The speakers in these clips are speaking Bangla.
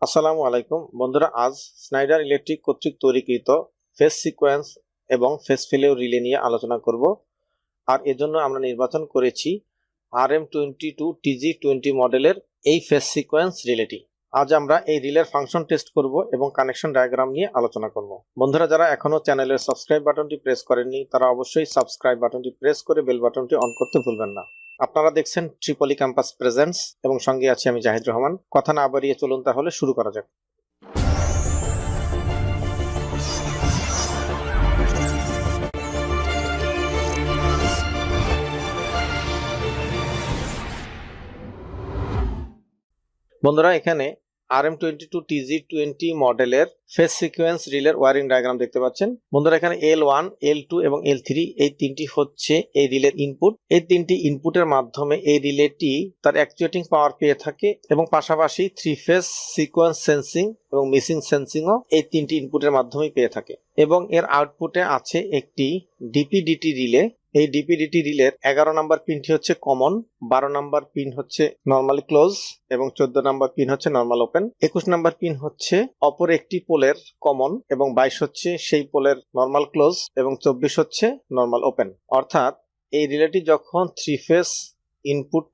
আসসালামু আলাইকুম বন্ধুরা, আজ স্নাইডার ইলেকট্রিক কর্তৃক তৈরিকৃত ফেস সিকোয়েন্স এবং ফেস ফেলিওর রিলে নিয়ে আলোচনা করব। আর এজন্য আমরা নির্বাচন করেছি RM22TG20 মডেলের এই ফেস সিকোয়েন্স রিলেটি। আজ আমরা এই রিলের ফাংশন টেস্ট করব এবং কানেকশন ডায়াগ্রাম নিয়ে আলোচনা করব। বন্ধুরা, যারা এখনো চ্যানেলের সাবস্ক্রাইব বাটনটি প্রেস করেননি তারা অবশ্যই সাবস্ক্রাইব বাটনটি প্রেস করে বেল বাটনটি অন করতে ভুলবেন না। আপনারা দেখছেন ট্রিপলি ক্যাম্পাস প্রেজেন্টস এবং সঙ্গে আছি আমি জাহিদ রহমান। কথা না বাড়িয়ে চলুন তাহলে শুরু করা যাক। বন্ধুরা, এখানে RM22TG20 মডেলের ফেস সিকোয়েন্স রিলের ওয়ারিং ডায়াগ্রাম দেখতে পাচ্ছেন। বন্ধুরা, এখানে L1, L2 এবং L3 এই তিনটি হচ্ছে এই রিলের ইনপুট। এই তিনটি ইনপুটের মাধ্যমে এই রিলেটি তার অ্যাকচুয়েটিং পাওয়ার পেয়ে থাকে এবং পাশাপাশি 3 ফেজ সিকোয়েন্স সেন্সিং এবং মিসিং সেন্সিংও এই তিনটি ইনপুটের মাধ্যমেই পেয়ে থাকে। এবং এর আউটপুটে আছে একটি ডিপিডিটি রিলে। এই ডিপিডিটি রিলের 11 নম্বর পিনটি হচ্ছে কমন, 12 নম্বর পিন হচ্ছে নরমালি ক্লোজ এবং 14 নম্বর পিন হচ্ছে নরমাল ওপেন। 21 নম্বর পিন হচ্ছে অপর একটি পোলের কমন এবং 22 হচ্ছে সেই পোলের নরমাল ক্লোজ এবং 24 হচ্ছে নরমাল ওপেন। অর্থাৎ এই রিলেটি যখন 3 ফেজ ইনপুট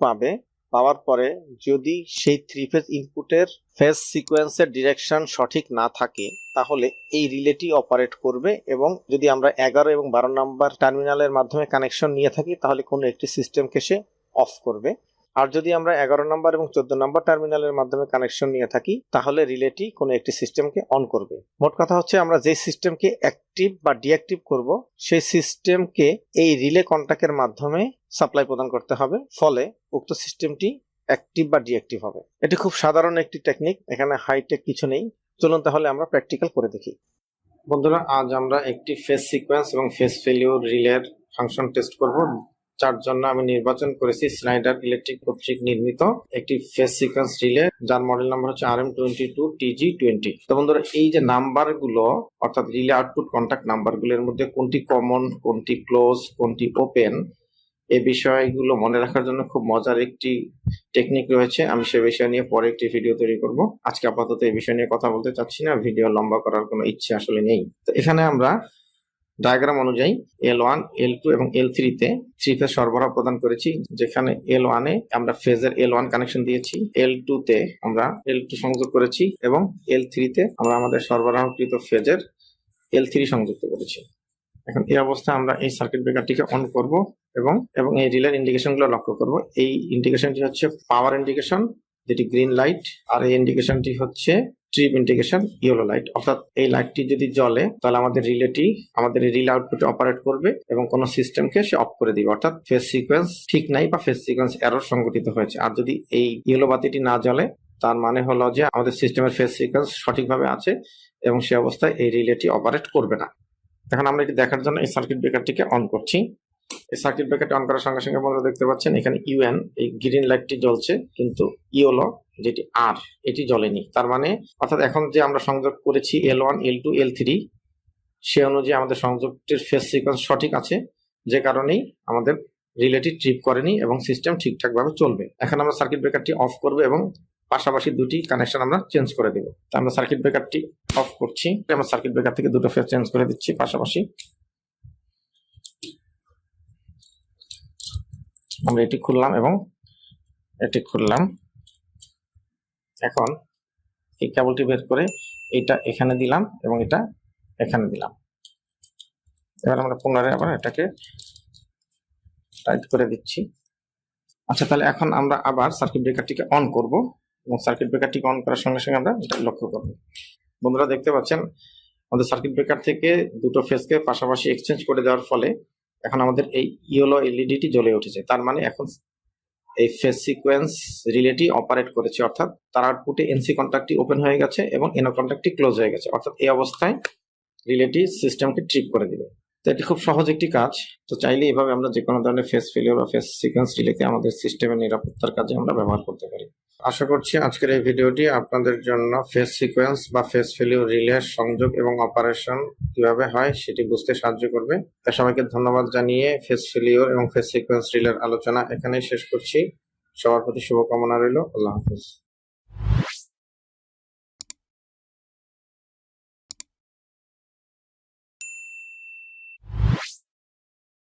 পাওয়ার পরে যদি সেই 3 ফেজ ইনপুটের ফেজ সিকোয়েন্সের ডিরেকশন সঠিক না থাকে তাহলে এই রিলেটি অপারেট করবে এবং যদি আমরা 11 এবং 12 নাম্বার টার্মিনালের মাধ্যমে কানেকশন নিয়ে থাকি তাহলে কোনো একটি সিস্টেমকে সে অফ করবে। আর যদি আমরা 11 নম্বর এবং 14 নম্বর টার্মিনালের মাধ্যমে কানেকশন নিয়ে থাকি তাহলে রিলেটি কোনো একটি সিস্টেমকে অন করবে। মোট কথা হচ্ছে আমরা যে সিস্টেমকে অ্যাক্টিভ বা ডিঅ্যাক্টিভ করব সেই সিস্টেমকে এই রিলে কন্টাক্টের মাধ্যমে সাপ্লাই প্রদান করতে হবে, ফলে উক্ত সিস্টেমটি অ্যাক্টিভ বা ডিঅ্যাক্টিভ হবে। এটি খুব সাধারণ একটি টেকনিক, এখানে হাইটেক কিছু নেই। চলুন তাহলে আমরা প্র্যাকটিক্যাল করে দেখি। বন্ধুরা, আজ আমরা একটি ফেজ সিকোয়েন্স এবং ফেজ ফেলিওর রিলের ফাংশন টেস্ট করব। যার জন্য আমি নির্বাচন করেছি স্নাইডার ইলেকট্রিক কর্তৃক নির্মিত একটি ফেজ সিকোয়েন্স রিলে, যার মডেল নাম্বার হচ্ছে RM22TG20। তো বন্ধুরা, এই যে নাম্বারগুলো অর্থাৎ রিলে আউটপুট কন্টাক্ট নাম্বারগুলোর মধ্যে কোনটি কমন, কোনটি ক্লোজ, কোনটি ওপেন, এই বিষয়গুলো মনে রাখার জন্য খুব মজার একটি টেকনিক রয়েছে। আমি সে বিষয় নিয়ে পরে একটি ভিডিও তৈরি করব। আজকে আপাতত এই বিষয় নিয়ে কথা বলতে চাচ্ছি না, ভিডিও লম্বা করার কোনো ইচ্ছে আসলে নেই। তো এখানে আমরা ডায়াগ্রাম অনুযায়ী L1, L2 এবং L3 তে 3 ফেজ সরবরাহ প্রদান করেছি। যেখানে L1 এ আমরা ফেজের L1 কানেকশন দিয়েছি, L2 তে আমরা L2 সংযোগ করেছি এবং L3 তে আমরা আমাদের সরবরাহকৃত ফেজের L3 সংযুক্ত করেছি। এখন এই অবস্থায় আমরা এই সার্কিট ব্রেকারটিকে অন করব এবং এই রিলের ইন্ডিকেশনগুলো লক্ষ্য করব। এই ইন্ডিকেশনটি হচ্ছে পাওয়ার ইন্ডিকেশন, যেটি গ্রিন লাইট, আর এই ইন্ডিকেশনটি হচ্ছে ট্রিপ ইন্ডিকেশন, ইয়েলো লাইট। অর্থাৎ এই লাইটটি যদি জ্বলে তাহলে আমাদের রিলেটি আমাদের রিলে আউটপুটে অপারেট করবে এবং কোনো সিস্টেমকে সে অফ করে দিবে, অর্থাৎ ফেজ সিকোয়েন্স ঠিক নাই বা ফেজ সিকোয়েন্স এরর সংঘটিত হয়েছে। আর যদি এই ইয়েলো বাতিটি না জ্বলে তার মানে হলো যে আমাদের সিস্টেমের ফেজ সিকোয়েন্স সঠিকভাবে আছে এবং সে অবস্থায় এই রিলেটি অপারেট করবে না। এখন আমরা এটি দেখার জন্য এই সার্কিট ব্রেকারটিকে অন করছি। এই সার্কিট ব্রেকারটি অন করার সঙ্গে সঙ্গে আপনারা দেখতে পাচ্ছেন এখানে ইউএন এই গ্রিন লাইটটি জ্বলছে, কিন্তু ইয়েলো যেটি আর এটি জ্বলেনি। তার মানে অর্থাৎ এখন যে আমরা সংযোগ করেছি L1, L2, L3 সে অনুযায়ী আমাদের সংযোগটির ফেজ সিকোয়েন্স সঠিক আছে, যে কারণেই আমাদের রিলেটি ট্রিপ করেনি এবং সিস্টেম ঠিকঠাকভাবে চলবে। এখন আমরা সার্কিট ব্রেকারটি অফ করব এবং পাশাপাশি দুটি কানেকশন আমরা চেঞ্জ করে দেব। তো আমরা সার্কিট ব্রেকারটি অফ করছি, আমরা সার্কিট ব্রেকার থেকে দুটো ফেজ চেঞ্জ করে দিচ্ছি পাশাপাশি। আমরা এটি খুললাম এবং এটি খুললাম। এখন এই কেবলটি বের করে এটা এখানে দিলাম এবং এটা এখানে দিলাম। এবার আমরা পুনরায় আবার এটাকে টাইট করে দিচ্ছি। আচ্ছা, তাহলে এখন আমরা আবার সার্কিট ব্রেকারটিকে অন করব এবং সার্কিট ব্রেকারটিকে অন করার সঙ্গে সঙ্গে আমরা এটা লক্ষ্য করব। বন্ধুরা, দেখতে পাচ্ছেন আমাদের সার্কিট ব্রেকার থেকে দুটো ফেজকে পাশাপাশি এক্সচেঞ্জ করে দেওয়ার ফলে এখন আমাদের এই ইয়েলো এলইডিটি জ্বলে উঠেছে। তার মানে এখন এই ফেজ সিকোয়েন্স রিলেটি অপারেট করেছে, অর্থাৎ তার আউটপুটে এনসি কন্ট্যাক্টটি ওপেন হয়ে গেছে এবং এনও কন্ট্যাক্টটি ক্লোজ হয়ে গেছে। অর্থাৎ এই অবস্থায় রিলেটি সিস্টেমকে ট্রিপ করে দিবে। তো এটি খুব সহজ একটি কাজ। তো চাইলে এভাবে আমরা যে কোনো ধরনের ফেজ ফেলিওর বা ফেজ সিকোয়েন্স রিলেকে আমাদের সিস্টেমের নিরাপত্তার কাজে আমরা ব্যবহার করতে পারি। আশা করছি আজকের এই ভিডিওটি আপনাদের জন্য ফেজ সিকোয়েন্স বা ফেজ ফেলিওর রিলের সংযোগ এবং অপারেশন কিভাবে হয় সেটি বুঝতে সাহায্য করবে। তাই সবাইকে ধন্যবাদ জানিয়ে ফেজ ফেলিওর এবং ফেজ সিকোয়েন্স রিলের আলোচনা এখানেই শেষ করছি। সবার প্রতি শুভকামনা রইল। আল্লাহ হাফেজ।